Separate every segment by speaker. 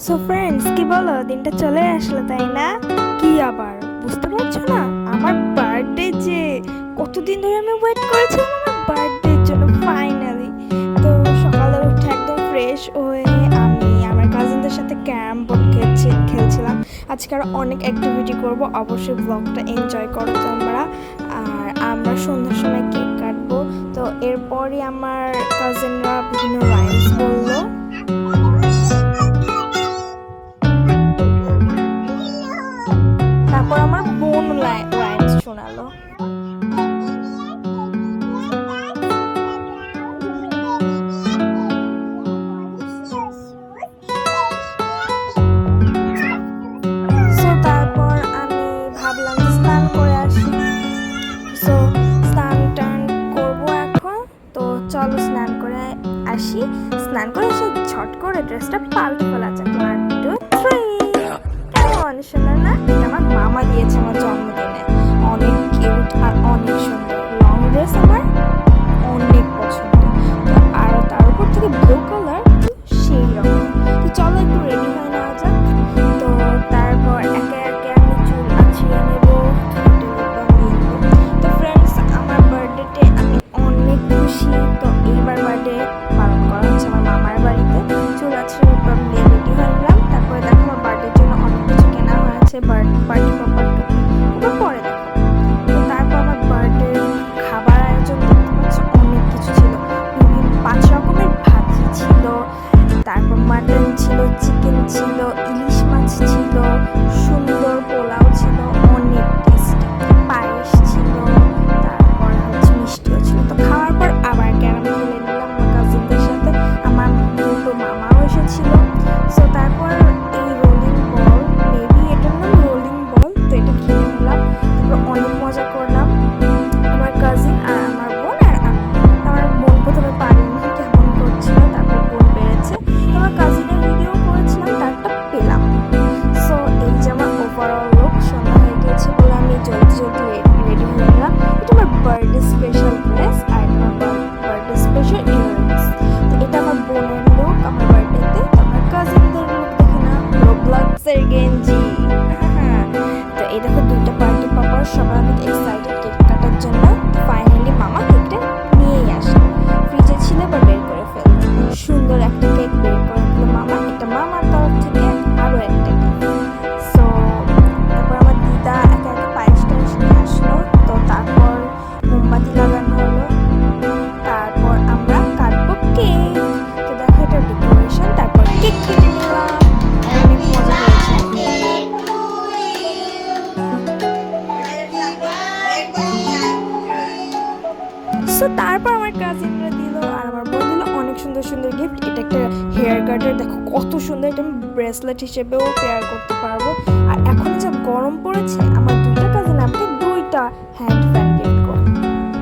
Speaker 1: So friends, কি বলো, দিনটা চলে আসলো তাই না? কি আবার বুঝতে পারছো না? আমার বার্থডে যে কতদিন ধরে আমি ওয়েট করেছিলাম আমার বার্থডের জন্য ফাইনালি। তো সকালে উঠে একদম ফ্রেশ হয়ে আমি আমার কাজিনদের সাথে ক্যারাম বোর্ড খেলছিলাম। আজকে আরও অনেক অ্যাক্টিভিটি করব, অবশ্যই ব্লগটা এনজয় করো তোমরা। আর আমরা সন্ধ্যার সময় কেক কাটবো। তো এরপরই আমার কাজিনরা বিভিন্ন রাইমস বললো। তারপর আমার বোন রাইমস শোনালো। সো তারপর আমি ভাবলাম যে স্নান করে আসি। সো স্নান টান করবো এখন। তো চলো স্নান করে আসি। স্নান করে এসে ঝট করে ড্রেসটা পাল্টে ফেলা যাক। 1 2 3। কেমন শোনা না? আমার মামা দিয়েছে আমার জন্মদিনে। অনেক কিউট আর অনেক সুন্দর লং ড্রেস, আমার অনেক পছন্দ। তো আর তার উপর থেকে ব্লু কালার, সেই রকম। তো চলো একটু রেডি হয়ে নেওয়া যাক। তো তারপর একে একে আমি চুল আঁচিয়ে নেবো, তো ফ্রেন্ডস আমার বার্থডেতে আমি অনেক খুশি। তো এইবার বার্থডে পালন করা হচ্ছে আমার মামার বাড়িতে। চুল আঁচিয়ে রেডি হয়ে নিলাম। তারপরে দেখো আমার বার্থডের জন্য অনেক কিছু কেনা হয়েছে, পার্টি পপার টুপি, ওটা পরে দেখো। তো তারপর আমার বার্থডে খাবার আয়োজন দেখতে পাচ্ছ, অনেক কিছু ছিল। 5 রকমের ভাজি ছিল, তারপর মাটন ছিল, চিকেন ছিল, ইলিশ মাছ ছিল, সুন্দর পোলাও ছিল, অনেক টেস্টি পায়েস ছিল, তারপর হচ্ছে মিষ্টিও ছিল। তো খাওয়ার পর আবার ক্যারাম খেলে নিলাম আমার কাজিনদের সাথে। আমার দুটো মামাও এসেছিল। সো তারপর এই রোলিং বল, মেবি এটার নাম রোলিং বল, তো এটা খেলে নিলাম। তারপর অনেক মজা করলাম আমার কাজিন আর আমার বোন আর আমি। আমার বোন প্রথমে পারিনি, কেমন করছিল, তারপর বোন পেরেছে। আমার কাজিনের ভিডিও করেছিলাম, তারটা পেলাম। সো এই যে আমার ওভারঅল লুক। সন্ধ্যা হয়ে গিয়েছে বলে আমি জলদি রেডি হয়ে গেলাম। এটা আমার বার্থডে স্পেশাল ড্রেস আর এটা আমার বার্থডে স্পেশাল ইয়াররিংস। তো এটা আমার বোনের লুক আমার বার্থডেতে। তো আমার কাজিনদের লুক দেখে না, রোবলক্সের গেঞ্জি। তো এই দেখো দুইটা পার্টি পাপার, সবাই অনেক এক্সাইটেড কেক কাটার জন্য। ফাইনালি মামা কেকটা নিয়েই আসে, ফ্রিজে ছিল বা বের করে ফেললো। সুন্দর একটা কেক বের করে দিল মামা। এটা মামার তরফ থেকে আরও একটা কেক। সো তারপর আমার দিদা একে একে পায়েস টায়েস নিয়ে আসলো। তো তারপর মোমবাতি লাগানো হলো। তারপর আমরা কাটবো কেক। তো দেখো এটা ডেকোরেশন। তারপর কেক কেটে নিলাম, অনেক মজা হয়েছে। সো তারপর আমার কাজিনরা দিল আর আমার বোন দিল অনেক সুন্দর সুন্দর গিফট। এটা একটা হেয়ার কাটার, দেখো কত সুন্দর। এটা আমি ব্রেসলেট হিসেবেও পেয়ার করতে পারবো। আর এখন যা গরম পড়েছে, আমার দুইটা কাজিন আমাকে দুইটা হ্যান্ড ফ্যান গিফট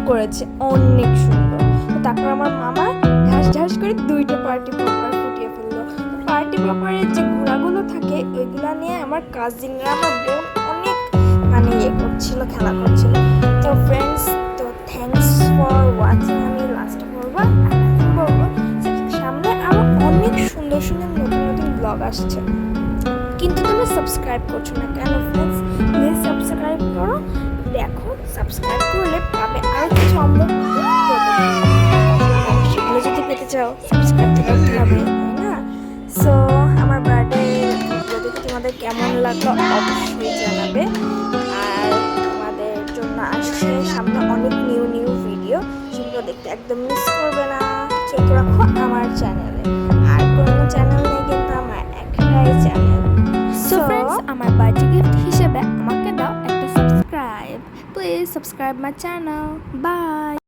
Speaker 1: করেছে, অনেক সুন্দর। তো তারপর আমার মামা ঢাস ঢাস করে দুইটা পার্টি পপার ফুটিয়ে ফেললো। পার্টি পপারের যে ঘোড়াগুলো থাকে ওইগুলো নিয়ে আমার কাজিনরা, আমার বোন অনেক ইয়ে করছিল, খেলা করছিল। তো ফ্রেন্ডস, তো থ্যাংকস ফর ওয়াচিং। আমি লাস্টে বলবো সামনে আরও অনেক সুন্দর সুন্দর নতুন নতুন ব্লগ আসছে, কিন্তু তোমরা সাবস্ক্রাইব করছো না কেন? ফ্রেন্ডস প্লিজ সাবস্ক্রাইব করো। দেখো সাবস্ক্রাইব করলে পাবে আরও কিছু অমুক, সেগুলো যদি পেতে চাও সাবস্ক্রাইব তো করতে হবে, তাই না? সো আমার বার্থডে ভিডিও দেখে তোমাদের কেমন লাগলো অবশ্যই জানাবে। আর তোমাদের জন্য আসছে সামনে অনেক নিউ ভিডিও, সেগুলো দেখতে একদম মিস করবে না। চোখ রাখো আমার চ্যানেলে। আর কোনো চ্যানেল নেই, কিন্তু আমার একটাই চ্যানেল। সো ফ্রেন্ডস, আমার বার্থডে গিফট হিসেবে আমাকে দাও একটা subscribe. Please subscribe my channel. By.